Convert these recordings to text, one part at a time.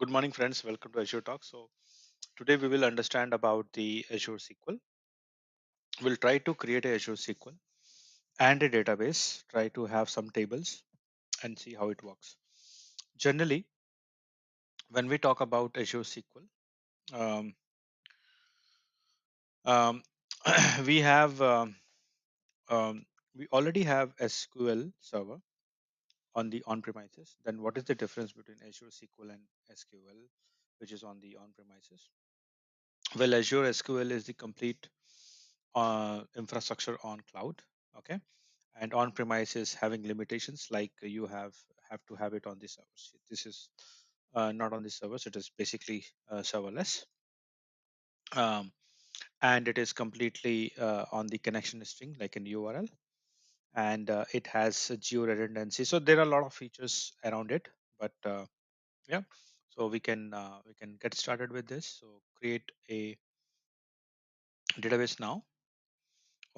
Good morning, friends. Welcome to Azure Talks. So today we will understand about the Azure SQL. We'll try to create a Azure SQL and a database, try to have some tables and see how it works. Generally, when we talk about Azure SQL, um, um, we have um, we already have SQL Server on the on-premises. Then what is the difference between Azure SQL and SQL, which is on the on-premises? Well, Azure SQL is the complete infrastructure on cloud, okay, and on premises having limitations like you have to have it on the servers. This is not on the servers. It is basically serverless, um, and it is completely on the connection string like an URL, and it has a geo redundancy. So there are a lot of features around it, but yeah. So we can get started with this. So create a database now.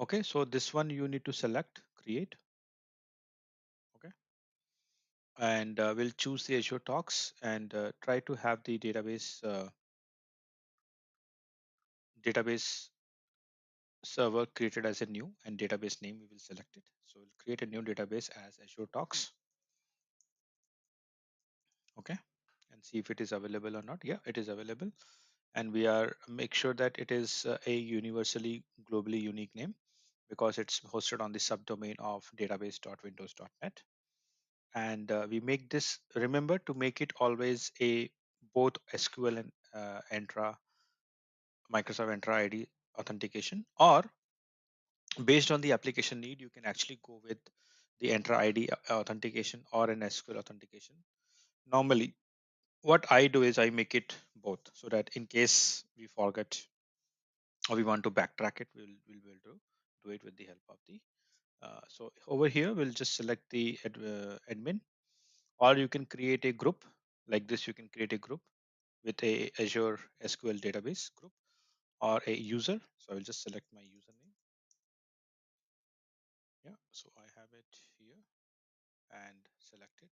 Okay, so this one you need to select create. Okay, and we'll choose the Azure Talks and try to have the database server created as a new, and database name we will select it. So we'll create a new database as Azure Talks. Okay, and see if it is available or not. Yeah, it is available, and we are make sure that it is a universally globally unique name because it's hosted on the subdomain of database.windows.net. And we make this, remember to make it always a both SQL and Entra, Microsoft Entra ID authentication, or based on the application need, you can actually go with the Entra ID authentication or an SQL authentication. Normally, what I do is I make it both so that in case we forget or we want to backtrack it, we'll be able to do it with the help of the. So over here, we'll just select the admin, or you can create a group like this. You can create a group with a Azure SQL database group or a user. So I will just select my username. Yeah, so I have it here and select it.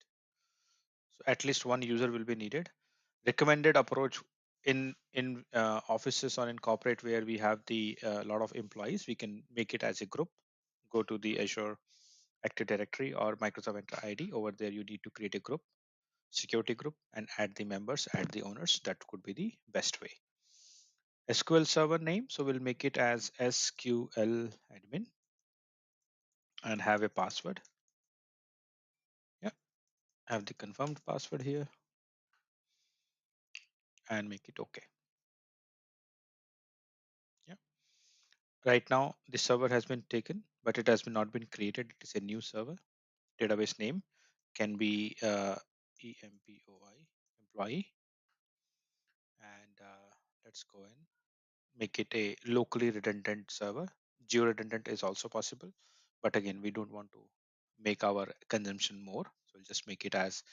So at least one user will be needed. Recommended approach in offices or in corporate where we have the lot of employees, we can make it as a group. Go to the Azure Active Directory or Microsoft Entra ID. Over there, you need to create a group, security group, and add the members, add the owners. That could be the best way. SQL Server name, so we'll make it as SQL admin and have a password. Yeah, have the confirmed password here and make it okay. Yeah. Right now, the server has been taken, but it has not been created. It is a new server. Database name can be EMPOI, employee, and let's go and make it a locally redundant server. Geo redundant is also possible, but again, we don't want to make our consumption more. So we'll just make it as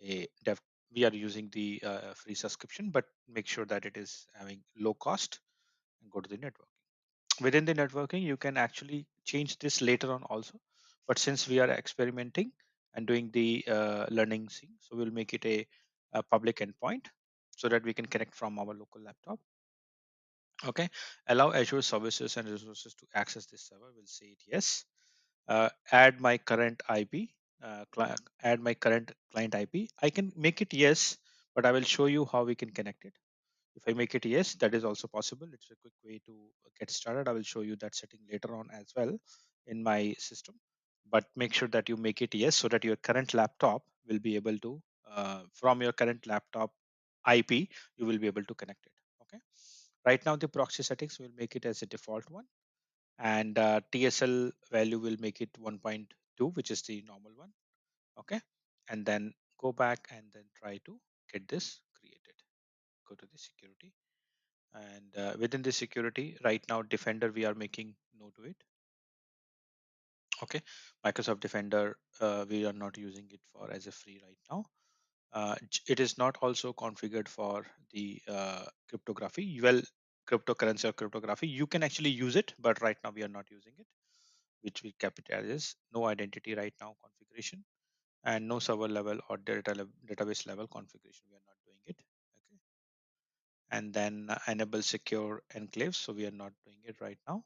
a dev. We are using the free subscription, but make sure that it is having low cost and go to the network. Within the networking, you can actually change this later on also, but since we are experimenting and doing the learning thing, so we'll make it a public endpoint so that we can connect from our local laptop. Okay, allow Azure services and resources to access this server. We'll say it yes. Add my current IP, add my current client IP. I can make it yes, but I will show you how we can connect it. If I make it yes, that is also possible. It's a quick way to get started. I will show you that setting later on as well in my system. But make sure that you make it yes so that your current laptop will be able to, from your current laptop IP, you will be able to connect it. Okay. Right now, the proxy settings will make it as a default one, and TSL value will make it 1.2, which is the normal one. Okay. And then go back and then try to get this created. Go to the security, and within the security right now Defender we are making no to it. Okay, Microsoft Defender, we are not using it for as a free right now. It is not also configured for the cryptography. Well, cryptocurrency or cryptography, you can actually use it, but right now we are not using it, which we kept it as no identity right now configuration, and no server level or database level configuration, we are not doing it. and then enable secure enclaves. So we are not doing it right now.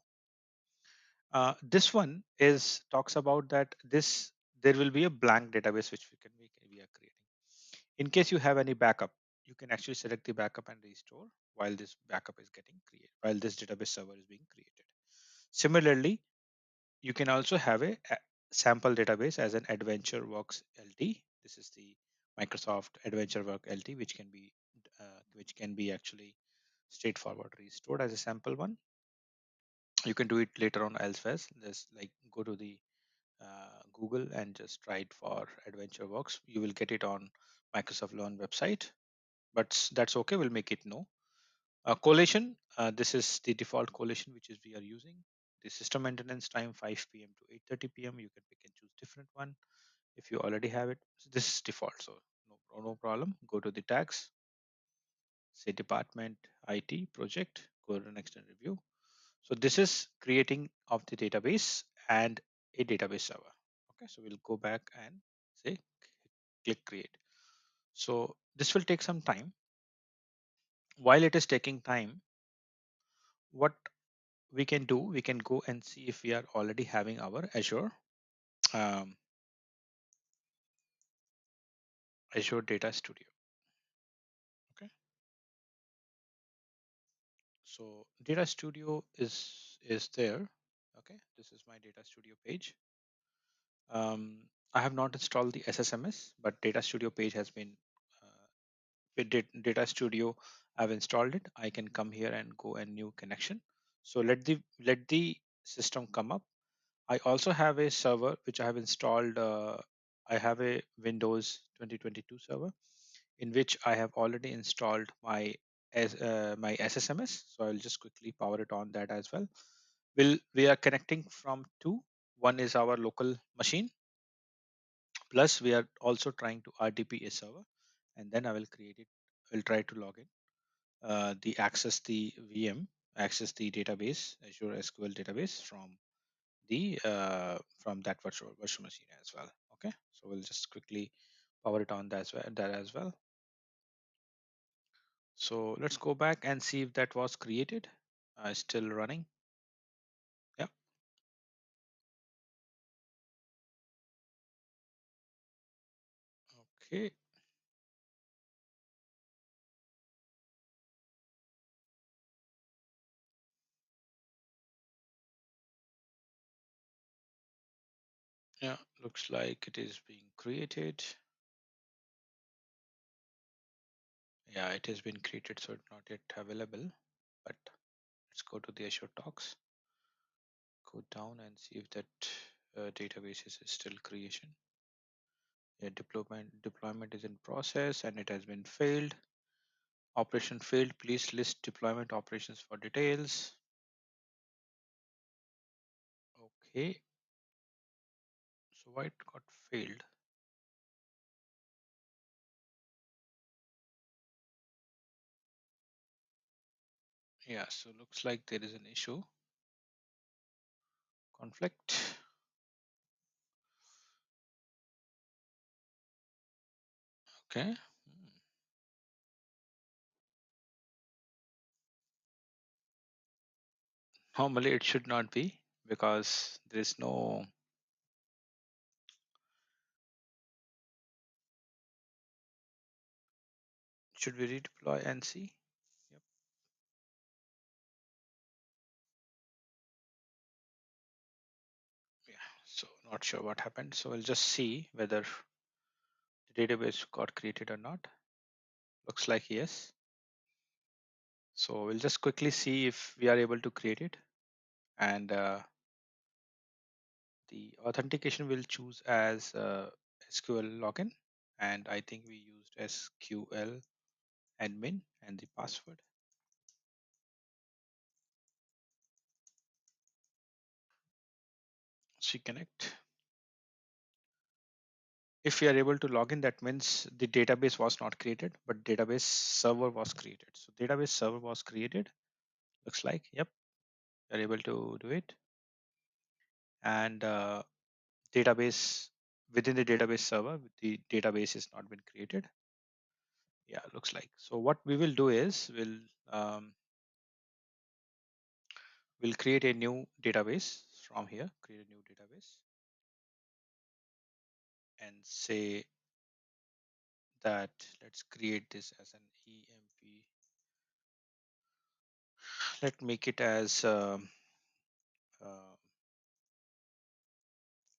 This one is talks about that this there will be a blank database which we are creating. In case you have any backup, you can actually select the backup and restore while this backup is getting created, while this database server is being created. Similarly, you can also have a sample database as an Adventure Works LT. This is the Microsoft Adventure Work LT, which can be actually straightforward restored as a sample one. You can do it later on elsewhere. Just like go to the Google and just try it for Adventure Works. You will get it on Microsoft Learn website, but that's okay. We'll make it no. Collation. This is the default collation which is we are using. The system maintenance time 5 p.m. to 8:30 p.m. You can pick and choose different one if you already have it. So this is default, so no problem. Go to the tags, say department IT project. Go to next and review. So this is creating of the database and a database server. Okay, so we'll go back and say click create. So this will take some time. While it is taking time, what we can do, we can go and see if we are already having our um, Azure Data Studio. Okay, so Data Studio is there. Okay, this is my Data Studio page. Um, I have not installed the SSMS, but Data Studio page has been with Data Studio. I've installed it. I can come here and go a new connection. So let the system come up. I also have a server which I have installed. I have a Windows 2022 server in which I have already installed my SSMS. So I'll just quickly power it on that as well. We are connecting from two. One is our local machine. Plus, we are also trying to RDP a server, and then I will create it. I'll try to log in. The access the VM, access the database, Azure SQL database from that virtual machine as well. Okay, so we'll just quickly power it on that as well. So let's go back and see if that was created. Still running. Yeah. Okay. Yeah. Looks like it is being created. Yeah, it has been created, so it's not yet available. But let's go to the Azure Talks. Go down and see if that database is still creation. Yeah, deployment is in process and it has been failed. Operation failed. Please list deployment operations for details. Okay. So why it got failed? Yeah. So looks like there is an issue. Conflict. Okay. Normally it should not be because there is no. Should we redeploy and see? Yep. Yeah. So not sure what happened. So we'll just see whether the database got created or not. Looks like yes. So we'll just quickly see if we are able to create it. And the authentication will choose as SQL login. And I think we used SQL admin and the password. So connect. If we are able to log in, that means the database was not created, but database server was created. So database server was created. Looks like, yep, we are able to do it. And database within the database server, the database is not been created. Yeah, looks like. So what we will do is we'll create a new database from here, create a new database and say that let's create this as an EMP. Let's make it as uh,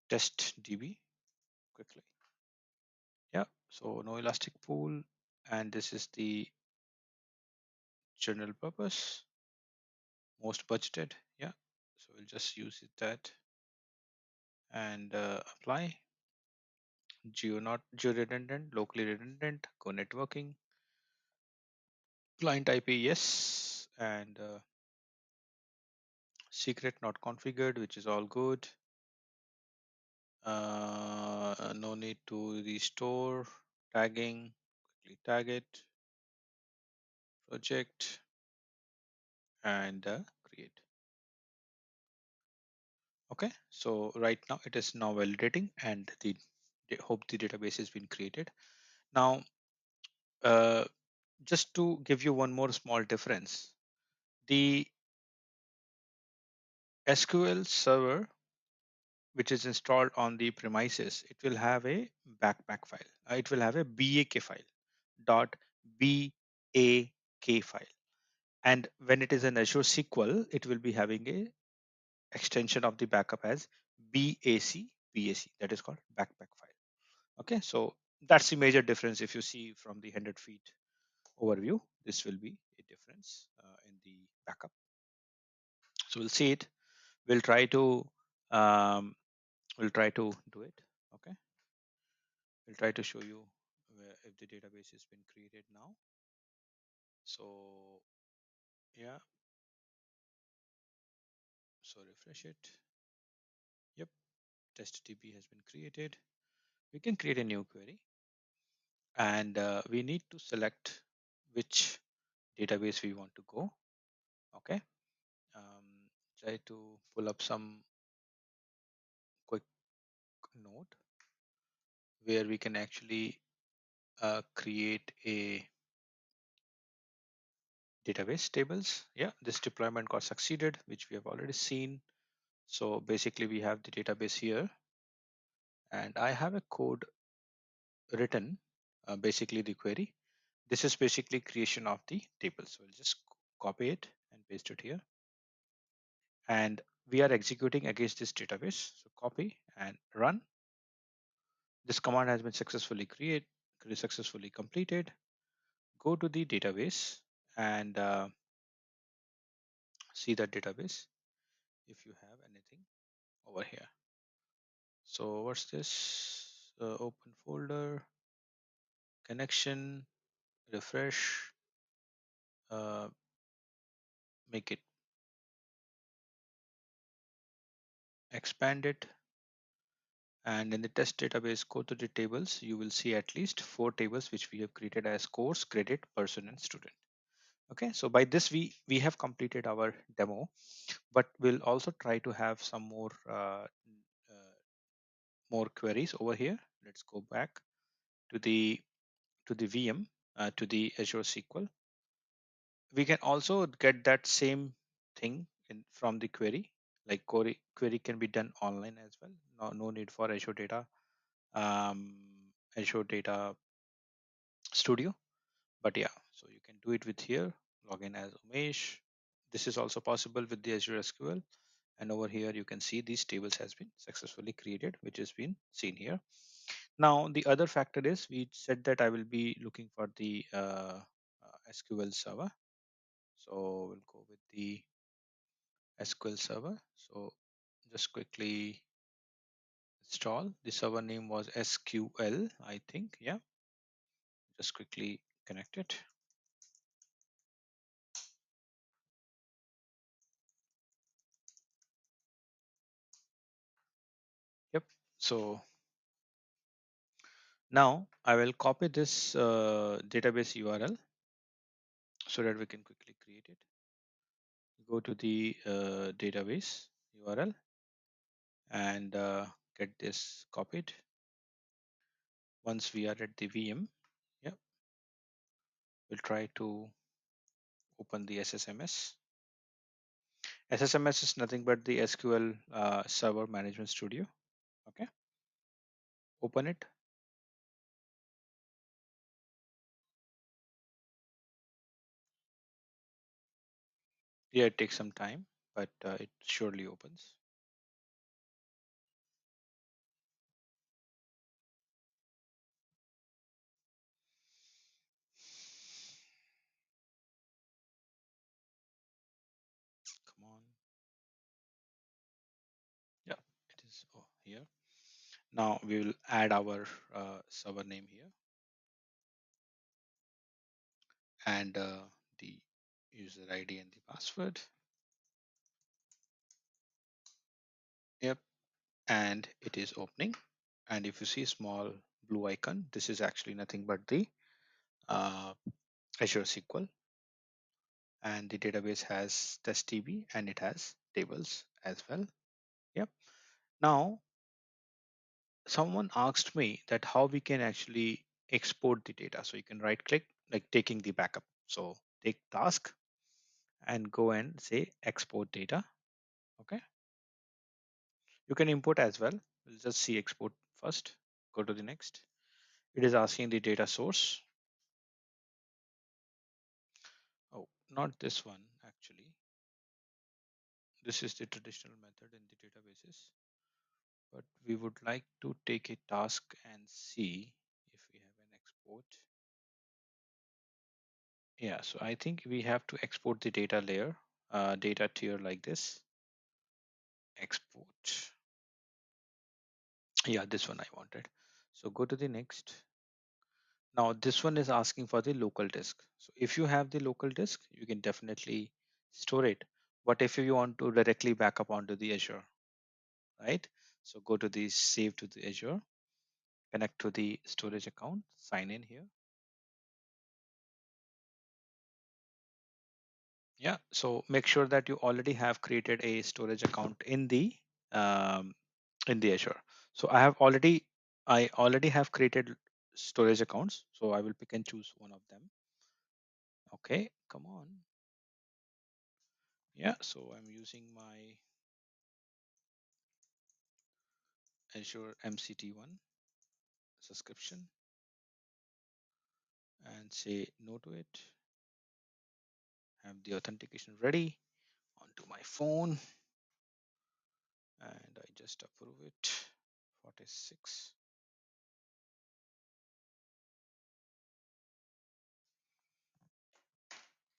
test DB quickly. Yeah, so no elastic pool, and this is the general purpose, most budgeted. Yeah, so we'll just use it that and apply. Geo not geo redundant, locally redundant, go networking, client IP yes, and secret not configured, which is all good. No need to restore tagging. Quickly tag it, project, and create. Okay, so right now it is now validating, and hope the database has been created. Now, uh, just to give you one more small difference, the SQL Server which is installed on the premises, it will have a backpack file. It will have a BAK file, dot BAK file. And when it is an Azure SQL, it will be having a extension of the backup as BAC, that is called backpack file. Okay, so that's the major difference. If you see from the 100 feet overview, this will be a difference in the backup. So we'll see it. We'll try to um, do it. Okay. We'll try to show you if the database has been created now. So yeah, so refresh it. Yep, test DB has been created. We can create a new query and we need to select which database we want to go. Okay, try to pull up some quick note where we can actually create a database tables. Yeah, this deployment got succeeded, which we have already seen. So basically we have the database here and I have a code written, basically the query. This is basically creation of the table. So we'll just copy it and paste it here. And we are executing against this database. So copy and run. This command has been successfully completed. Go to the database and see that database if you have anything over here. So what's this? Open folder, connection, refresh, uh, make it, expand it, and in the test database, go to the tables. You will see at least 4 tables which we have created as course, credit, person, and student. Okay, so by this we have completed our demo, but we'll also try to have some more queries over here. Let's go back to the VM, to the Azure SQL. We can also get that same thing from the query. Like query can be done online as well. No need for um, Azure Data Studio. But yeah, so you can do it with here. Log in as Umesh. This is also possible with the Azure SQL. And over here, you can see these tables has been successfully created, which has been seen here. Now, the other factor is we said that I will be looking for the SQL Server. So we'll go with the SQL Server. So just quickly install. The server name was SQL, I think. Yeah, just quickly connect it. Yep. So now I will copy this database URL so that we can quickly create it. Go to the database URL and get this copied. Once we are at the VM, yeah, We'll try to open the SSMS. SSMS is nothing but the SQL Server Management Studio. Okay, open it. Yeah, it takes some time, but it surely opens. Come on. Yeah, it is here. Now we will add our server name here and the user ID and the password. Yep, and it is opening. And if you see small blue icon, this is actually nothing but the uh, Azure SQL, and the database has test DB and it has tables as well. Yep. Now someone asked me that how we can actually export the data. So you can right click like taking the backup. So take task and go and say export data. Okay. You can import as well. We'll just see export first. Go to the next. It is asking the data source. Oh, not this one actually. This is the traditional method in the databases. But we would like to take a task and see if we have an export. Yeah, so I think we have to export the data layer, data tier like this. Export. Yeah, this one I wanted. So go to the next. Now this one is asking for the local disk. So if you have the local disk, you can definitely store it. But if you want to directly back up onto the Azure, right? So go to the save to the Azure, connect to the storage account, sign in here. Yeah, so make sure that you already have created a storage account um, in the Azure. So I already have created storage accounts. So I will pick and choose one of them. Okay, come on. Yeah, so I'm using my Azure MCT1 subscription and say no to it. Have the authentication ready onto my phone and I just approve it. 46.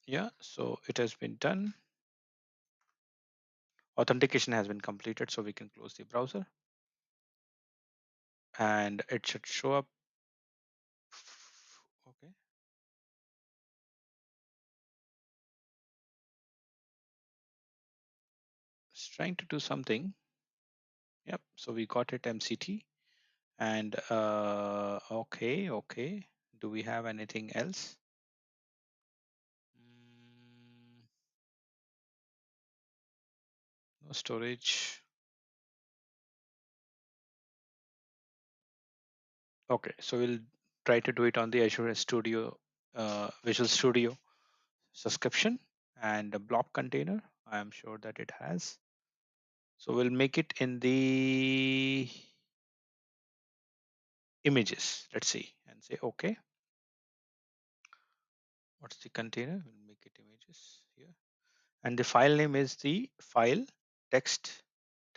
Yeah, so it has been done. Authentication has been completed, so we can close the browser and it should show up. Okay, it's trying to do something. Yep, so we got it MCT and okay. Do we have anything else? Mm, no storage. Okay, so we'll try to do it on the Azure Studio, Visual Studio subscription and a blob container. I am sure that it has. So we'll make it in the images. Let's see and say okay. What's the container? We'll make it images here. And the file name is the file text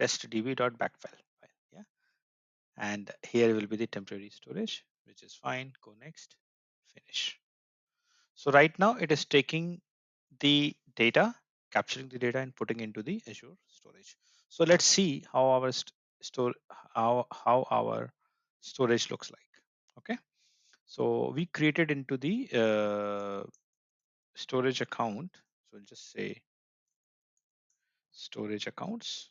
testdb.backfile file. Yeah. And here will be the temporary storage, which is fine. Go next, finish. So right now it is taking the data, capturing the data and putting into the Azure storage. So let's see how our store how our storage looks like. Okay. So we created into the storage account. So we'll just say storage accounts.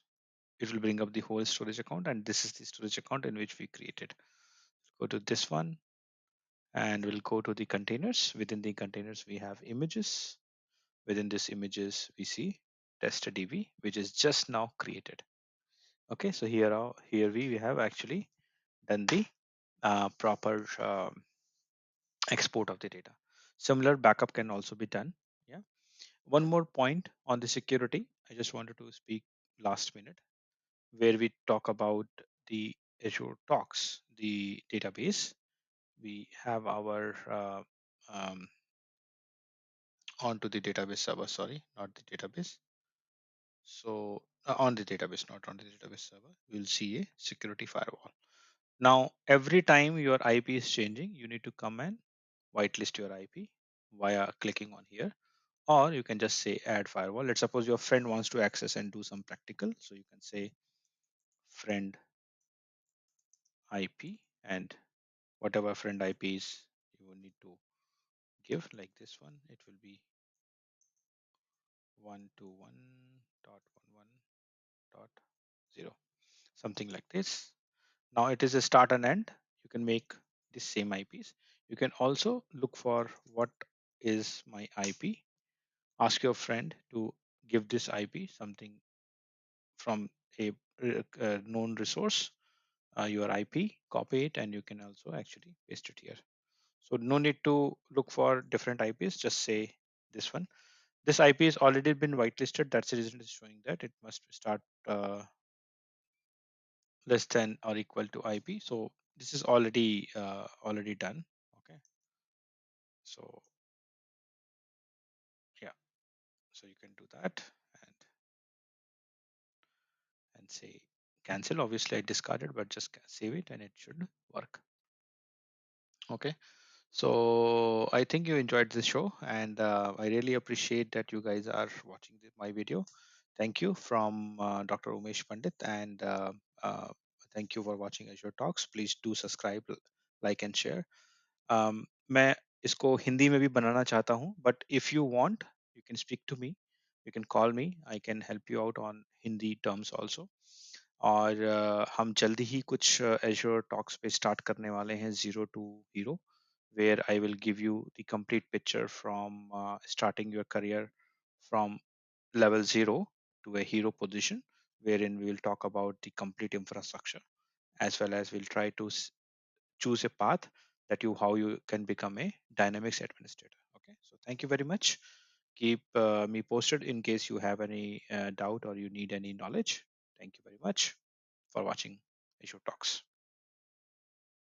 It will bring up the whole storage account, and this is the storage account in which we created. Go to this one and we'll go to the containers. Within the containers, we have images. Within this images, we see testdb, which is just now created. Okay, so here we have actually done the proper export of the data. Similar backup can also be done. Yeah. One more point on the security. I just wanted to speak last minute where we talk about the Azure Talks, the database. We have our onto the database server. Sorry, not the database. So on the database, not on the database server, we'll see a security firewall. Now, every time your IP is changing, you need to come and whitelist your IP via clicking on here, or you can just say add firewall. Let's suppose your friend wants to access and do some practical. So you can say friend IP and whatever friend IP is you will need to give like this one. It will be 121.11.0, something like this. Now it is a start and end. You can make the same IPs. You can also look for what is my IP. Ask your friend to give this IP something from a known resource, your IP, copy it, and you can also actually paste it here. So no need to look for different IPs. Just say this one. This IP has already been whitelisted. That's the reason it's showing that it must start less than or equal to IP. So this is already done. Okay. So yeah, so you can do that and say cancel. Obviously, I discarded, but just save it and it should work. Okay. So I think you enjoyed this show, and I really appreciate that you guys are watching my video. Thank you from Dr. Umesh Pandit, and thank you for watching Azure Talks. Please do subscribe, like, and share. मैं इसको हिंदी में भी बनाना चाहता हूँ, but if you want, you can speak to me. You can call me. I can help you out on Hindi terms also. और हम जल्दी ही कुछ Azure Talks पे स्टार्ट करने वाले हैं 0 to hero, where I will give you the complete picture from starting your career from level 0 to a hero position, wherein we will talk about the complete infrastructure, as well as we'll try to choose a path that you how you can become a dynamics administrator. Okay, so thank you very much. Keep me posted in case you have any doubt or you need any knowledge. Thank you very much for watching Azure Talks.